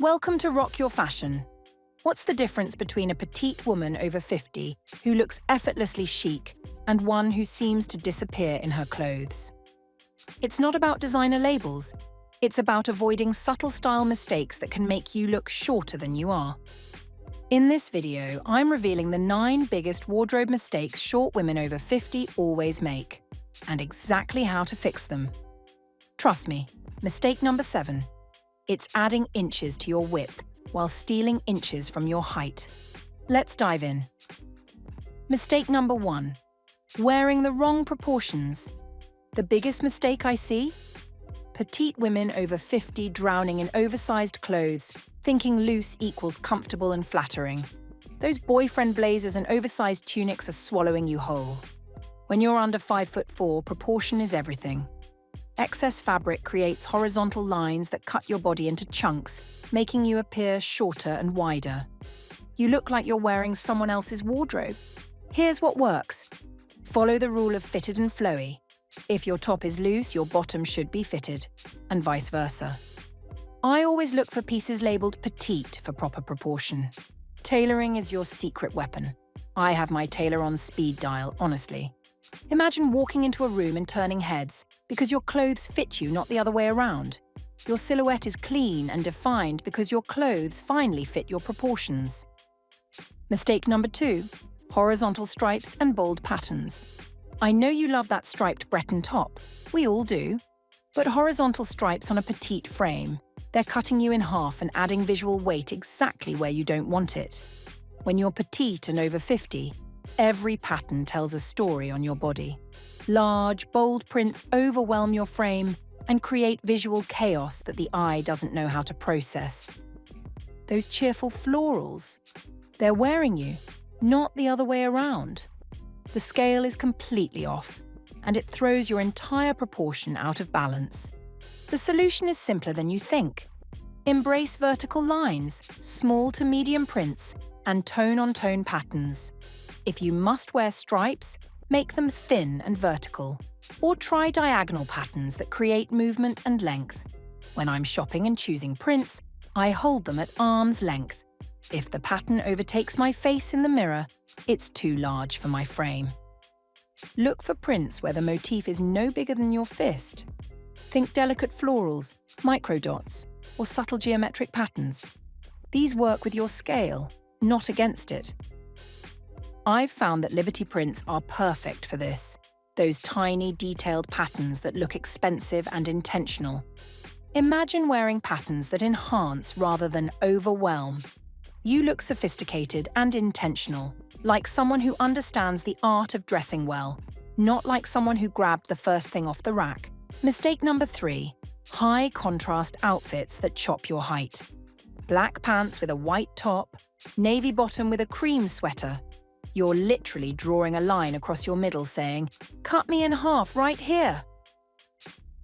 Welcome to Rock Your Fashion. What's the difference between a petite woman over 50 who looks effortlessly chic and one who seems to disappear in her clothes? It's not about designer labels. It's about avoiding subtle style mistakes that can make you look shorter than you are. In this video, I'm revealing the 9 biggest wardrobe mistakes short women over 50 always make, and exactly how to fix them. Trust me, mistake number 7. It's adding inches to your width while stealing inches from your height. Let's dive in. Mistake number 1. Wearing the wrong proportions. The biggest mistake I see? Petite women over 50 drowning in oversized clothes, thinking loose equals comfortable and flattering. Those boyfriend blazers and oversized tunics are swallowing you whole. When you're under 5'4", proportion is everything. Excess fabric creates horizontal lines that cut your body into chunks, making you appear shorter and wider. You look like you're wearing someone else's wardrobe. Here's what works. Follow the rule of fitted and flowy. If your top is loose, your bottom should be fitted, and vice versa. I always look for pieces labeled petite for proper proportion. Tailoring is your secret weapon. I have my tailor on speed dial, honestly. Imagine walking into a room and turning heads because your clothes fit you, not the other way around. Your silhouette is clean and defined because your clothes finally fit your proportions. Mistake number 2. Horizontal stripes and bold patterns. I know you love that striped Breton top. We all do. But horizontal stripes on a petite frame, they're cutting you in half and adding visual weight exactly where you don't want it. When you're petite and over 50, every pattern tells a story on your body. Large, bold prints overwhelm your frame and create visual chaos that the eye doesn't know how to process. Those cheerful florals, they're wearing you, not the other way around. The scale is completely off, and it throws your entire proportion out of balance. The solution is simpler than you think. Embrace vertical lines, small to medium prints, and tone-on-tone patterns. If you must wear stripes, make them thin and vertical. Or try diagonal patterns that create movement and length. When I'm shopping and choosing prints, I hold them at arm's length. If the pattern overtakes my face in the mirror, it's too large for my frame. Look for prints where the motif is no bigger than your fist. Think delicate florals, microdots, or subtle geometric patterns. These work with your scale, not against it. I've found that Liberty prints are perfect for this. Those tiny, detailed patterns that look expensive and intentional. Imagine wearing patterns that enhance rather than overwhelm. You look sophisticated and intentional, like someone who understands the art of dressing well, not like someone who grabbed the first thing off the rack. Mistake number 3. High contrast outfits that chop your height. Black pants with a white top, navy bottom with a cream sweater. You're literally drawing a line across your middle saying, "Cut me in half right here."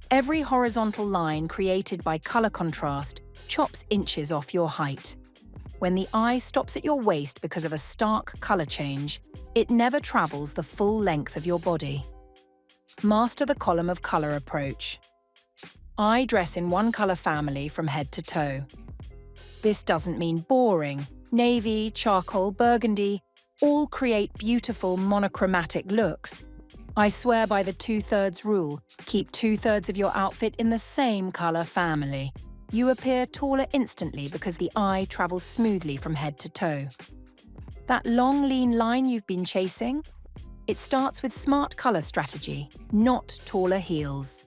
Every horizontal line created by color contrast chops inches off your height. When the eye stops at your waist because of a stark color change, it never travels the full length of your body. Master the column of color approach. I dress in one color family from head to toe. This doesn't mean boring. Navy, charcoal, burgundy, all create beautiful monochromatic looks. I swear by the 2/3 rule, keep 2/3 of your outfit in the same color family. You appear taller instantly because the eye travels smoothly from head to toe. That long, lean line you've been chasing? It starts with smart color strategy, not taller heels.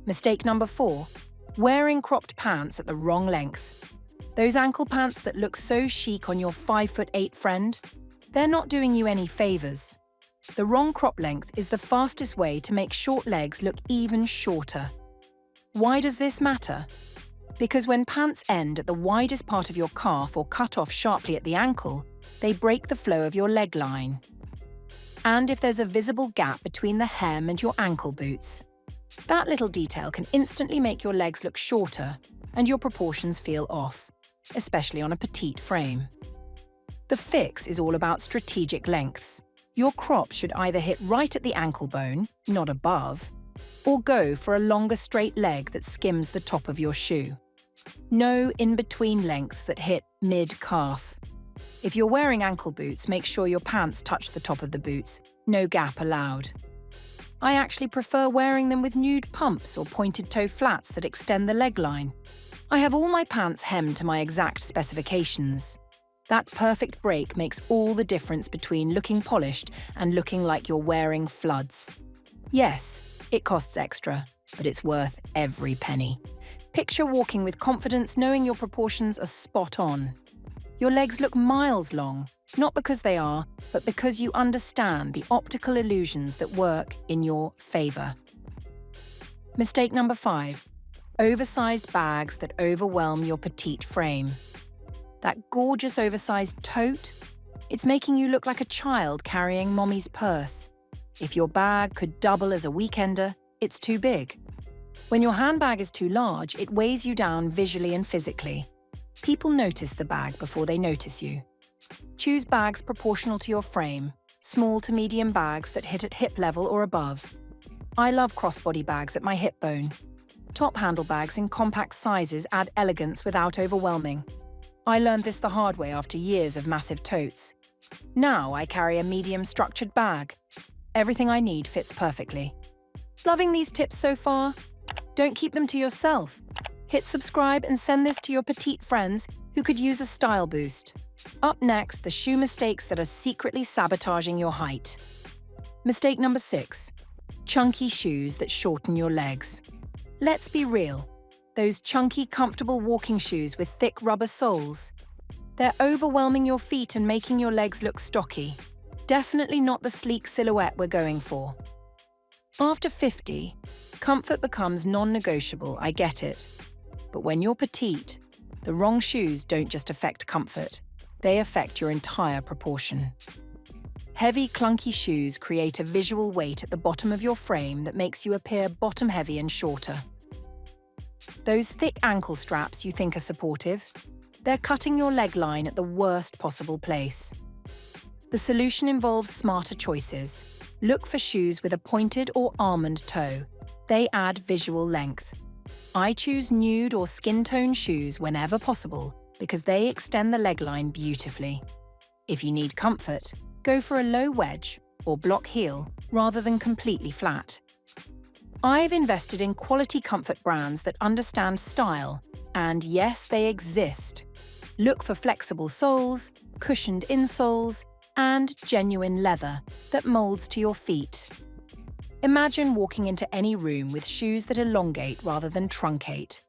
Mistake number 4. Wearing cropped pants at the wrong length. Those ankle pants that look so chic on your 5'8" friend? They're not doing you any favors. The wrong crop length is the fastest way to make short legs look even shorter. Why does this matter? Because when pants end at the widest part of your calf or cut off sharply at the ankle, they break the flow of your leg line. And if there's a visible gap between the hem and your ankle boots, that little detail can instantly make your legs look shorter and your proportions feel off, especially on a petite frame. The fix is all about strategic lengths. Your crop should either hit right at the ankle bone, not above, or go for a longer straight leg that skims the top of your shoe. No in-between lengths that hit mid-calf. If you're wearing ankle boots, make sure your pants touch the top of the boots. No gap allowed. I actually prefer wearing them with nude pumps or pointed-toe flats that extend the leg line. I have all my pants hemmed to my exact specifications. That perfect break makes all the difference between looking polished and looking like you're wearing floods. Yes, it costs extra, but it's worth every penny. Picture walking with confidence knowing your proportions are spot on. Your legs look miles long, not because they are, but because you understand the optical illusions that work in your favor. Mistake number 5. Oversized bags that overwhelm your petite frame. That gorgeous oversized tote? It's making you look like a child carrying mommy's purse. If your bag could double as a weekender, it's too big. When your handbag is too large, it weighs you down visually and physically. People notice the bag before they notice you. Choose bags proportional to your frame, small to medium bags that hit at hip level or above. I love crossbody bags at my hip bone. Top handle bags in compact sizes add elegance without overwhelming. I learned this the hard way after years of massive totes. Now I carry a medium structured bag. Everything I need fits perfectly. Loving these tips so far? Don't keep them to yourself. Hit subscribe and send this to your petite friends who could use a style boost. Up next, the shoe mistakes that are secretly sabotaging your height. Mistake number 6. Chunky shoes that shorten your legs. Let's be real. Those chunky, comfortable walking shoes with thick rubber soles. They're overwhelming your feet and making your legs look stocky. Definitely not the sleek silhouette we're going for. After 50, comfort becomes non-negotiable, I get it. But when you're petite, the wrong shoes don't just affect comfort, they affect your entire proportion. Heavy, clunky shoes create a visual weight at the bottom of your frame that makes you appear bottom-heavy and shorter. Those thick ankle straps you think are supportive, they're cutting your leg line at the worst possible place. The solution involves smarter choices. Look for shoes with a pointed or almond toe. They add visual length. I choose nude or skin tone shoes whenever possible because they extend the leg line beautifully. If you need comfort, go for a low wedge or block heel rather than completely flat. I've invested in quality comfort brands that understand style, and yes, they exist. Look for flexible soles, cushioned insoles, and genuine leather that molds to your feet. Imagine walking into any room with shoes that elongate rather than truncate.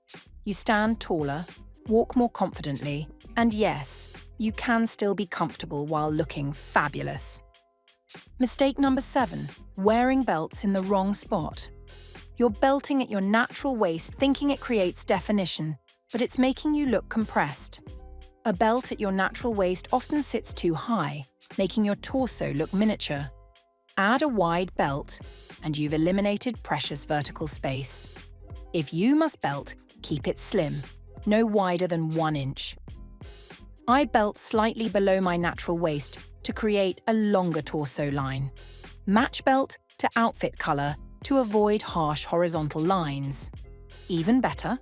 You stand taller, walk more confidently, and yes, you can still be comfortable while looking fabulous. Mistake number 7, wearing belts in the wrong spot. You're belting at your natural waist thinking it creates definition, but it's making you look compressed. A belt at your natural waist often sits too high, making your torso look miniature. Add a wide belt, and you've eliminated precious vertical space. If you must belt, keep it slim, no wider than 1 inch. I belt slightly below my natural waist to create a longer torso line. Match belt to outfit color to avoid harsh horizontal lines. Even better,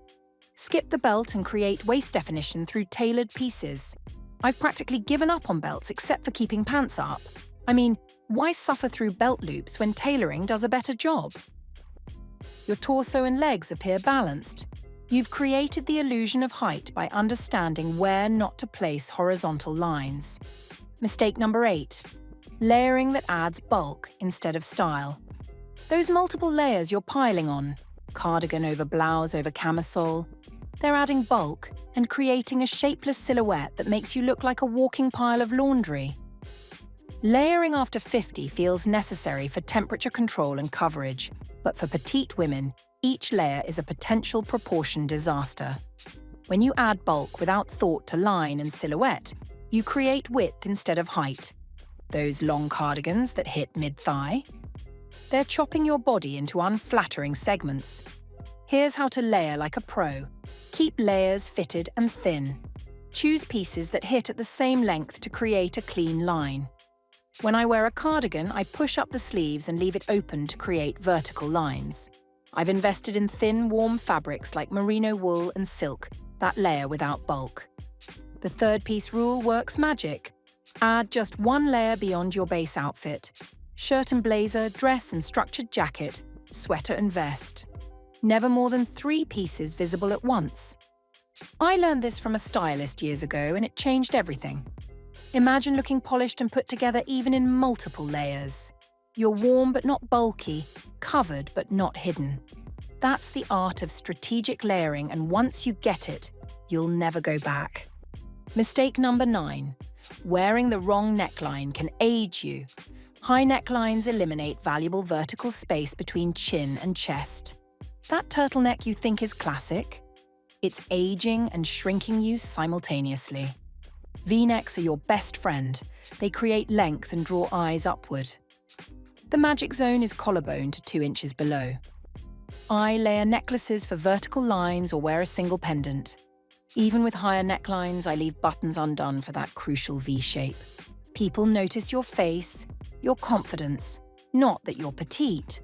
skip the belt and create waist definition through tailored pieces. I've practically given up on belts except for keeping pants up. I mean, why suffer through belt loops when tailoring does a better job? Your torso and legs appear balanced. You've created the illusion of height by understanding where not to place horizontal lines. Mistake number 8. Layering that adds bulk instead of style. Those multiple layers you're piling on, cardigan over blouse over camisole, they're adding bulk and creating a shapeless silhouette that makes you look like a walking pile of laundry. Layering after 50 feels necessary for temperature control and coverage, but for petite women, each layer is a potential proportion disaster. When you add bulk without thought to line and silhouette, you create width instead of height. Those long cardigans that hit mid-thigh, they're chopping your body into unflattering segments. Here's how to layer like a pro. Keep layers fitted and thin. Choose pieces that hit at the same length to create a clean line. When I wear a cardigan, I push up the sleeves and leave it open to create vertical lines. I've invested in thin, warm fabrics like merino wool and silk, that layer without bulk. The third-piece rule works magic. Add just one layer beyond your base outfit. Shirt and blazer, dress and structured jacket, sweater and vest. Never more than 3 pieces visible at once. I learned this from a stylist years ago and it changed everything. Imagine looking polished and put together even in multiple layers. You're warm but not bulky, covered but not hidden. That's the art of strategic layering, and once you get it, you'll never go back. Mistake number 9. Wearing the wrong neckline can age you. High necklines eliminate valuable vertical space between chin and chest. That turtleneck you think is classic? It's aging and shrinking you simultaneously. V-necks are your best friend. They create length and draw eyes upward. The magic zone is collarbone to 2 inches below. I layer necklaces for vertical lines or wear a single pendant. Even with higher necklines, I leave buttons undone for that crucial V shape. People notice your face, your confidence, not that you're petite.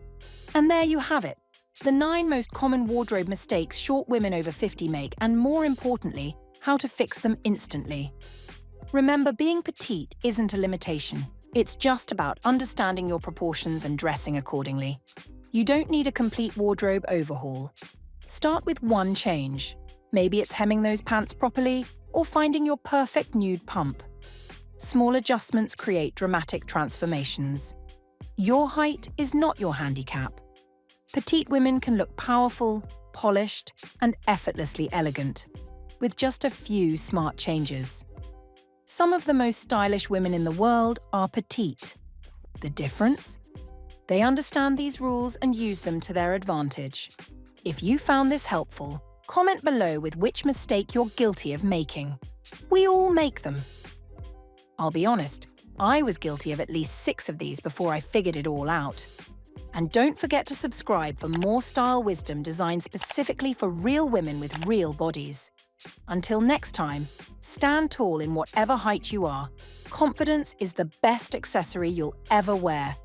And there you have it. The 9 most common wardrobe mistakes short women over 50 make, and more importantly, how to fix them instantly. Remember, being petite isn't a limitation. It's just about understanding your proportions and dressing accordingly. You don't need a complete wardrobe overhaul. Start with one change. Maybe it's hemming those pants properly or finding your perfect nude pump. Small adjustments create dramatic transformations. Your height is not your handicap. Petite women can look powerful, polished, and effortlessly elegant, with just a few smart changes. Some of the most stylish women in the world are petite. The difference? They understand these rules and use them to their advantage. If you found this helpful, comment below with which mistake you're guilty of making. We all make them. I'll be honest, I was guilty of at least 6 of these before I figured it all out. And don't forget to subscribe for more style wisdom designed specifically for real women with real bodies. Until next time, stand tall in whatever height you are. Confidence is the best accessory you'll ever wear.